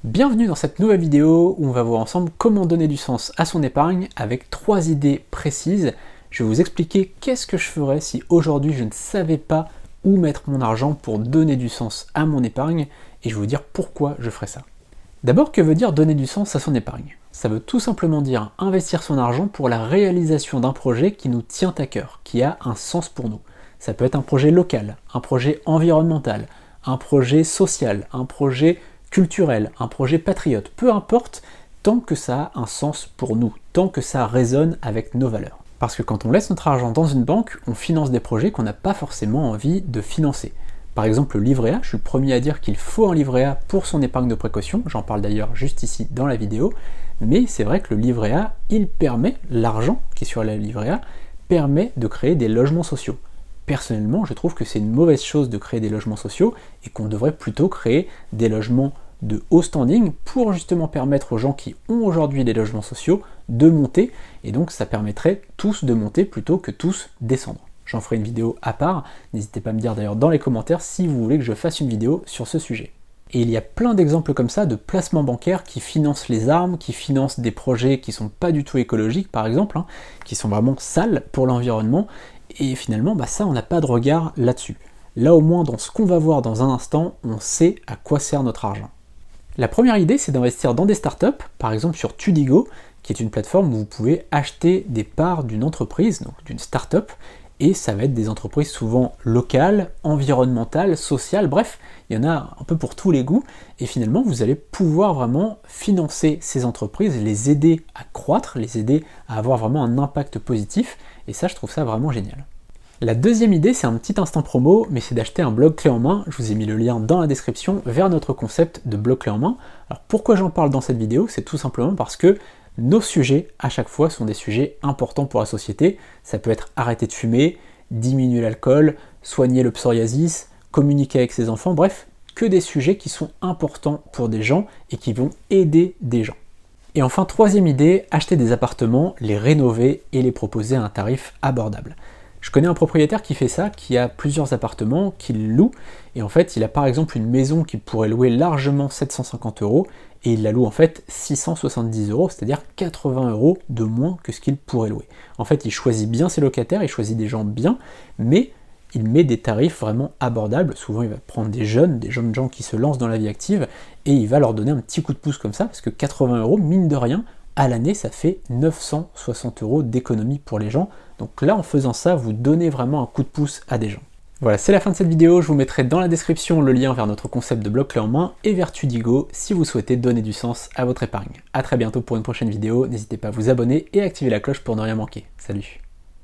Bienvenue dans cette nouvelle vidéo où on va voir ensemble comment donner du sens à son épargne avec 3 idées précises. Je vais vous expliquer qu'est-ce que je ferais si aujourd'hui je ne savais pas où mettre mon argent pour donner du sens à mon épargne et je vais vous dire pourquoi je ferais ça. D'abord, que veut dire donner du sens à son épargne? Ça veut tout simplement dire investir son argent pour la réalisation d'un projet qui nous tient à cœur, qui a un sens pour nous. Ça peut être un projet local, un projet environnemental, un projet social, un projet culturel, un projet patriote, peu importe, tant que ça a un sens pour nous, tant que ça résonne avec nos valeurs. Parce que quand on laisse notre argent dans une banque, on finance des projets qu'on n'a pas forcément envie de financer. Par exemple, le livret A, je suis le premier à dire qu'il faut un livret A pour son épargne de précaution, j'en parle d'ailleurs juste ici dans la vidéo, mais c'est vrai que le livret A, il permet, l'argent qui est sur le livret A, permet de créer des logements sociaux. Personnellement, je trouve que c'est une mauvaise chose de créer des logements sociaux et qu'on devrait plutôt créer des logements de haut standing pour justement permettre aux gens qui ont aujourd'hui des logements sociaux de monter, et donc ça permettrait tous de monter plutôt que tous descendre. J'en ferai une vidéo à part, n'hésitez pas à me dire d'ailleurs dans les commentaires si vous voulez que je fasse une vidéo sur ce sujet. Et il y a plein d'exemples comme ça de placements bancaires qui financent les armes, qui financent des projets qui sont pas du tout écologiques par exemple, qui sont vraiment sales pour l'environnement, et finalement ça on n'a pas de regard là-dessus. Là au moins dans ce qu'on va voir dans un instant, on sait à quoi sert notre argent. La première idée, c'est d'investir dans des startups, par exemple sur Tudigo, qui est une plateforme où vous pouvez acheter des parts d'une entreprise, donc d'une startup, et ça va être des entreprises souvent locales, environnementales, sociales, bref, il y en a un peu pour tous les goûts, et finalement vous allez pouvoir vraiment financer ces entreprises, les aider à croître, les aider à avoir vraiment un impact positif, et ça je trouve ça vraiment génial. La deuxième idée, c'est un petit instant promo, mais c'est d'acheter un blog clé en main. Je vous ai mis le lien dans la description vers notre concept de blog clé en main. Alors pourquoi j'en parle dans cette vidéo? C'est tout simplement parce que nos sujets, à chaque fois, sont des sujets importants pour la société. Ça peut être arrêter de fumer, diminuer l'alcool, soigner le psoriasis, communiquer avec ses enfants, bref, que des sujets qui sont importants pour des gens et qui vont aider des gens. Et enfin, troisième idée, acheter des appartements, les rénover et les proposer à un tarif abordable. Je connais un propriétaire qui fait ça, qui a plusieurs appartements, qu'il loue, et en fait il a par exemple une maison qu'il pourrait louer largement 750 €, et il la loue en fait 670 €, c'est-à-dire 80 € de moins que ce qu'il pourrait louer. En fait il choisit bien ses locataires, il choisit des gens bien, mais il met des tarifs vraiment abordables. Souvent il va prendre des jeunes gens qui se lancent dans la vie active, et il va leur donner un petit coup de pouce comme ça, parce que 80 €, mine de rien, à l'année, ça fait 960 € d'économie pour les gens. Donc là, en faisant ça, vous donnez vraiment un coup de pouce à des gens. Voilà, c'est la fin de cette vidéo. Je vous mettrai dans la description le lien vers notre concept de blog clé en main et vers Tudigo si vous souhaitez donner du sens à votre épargne. A très bientôt pour une prochaine vidéo. N'hésitez pas à vous abonner et à activer la cloche pour ne rien manquer. Salut!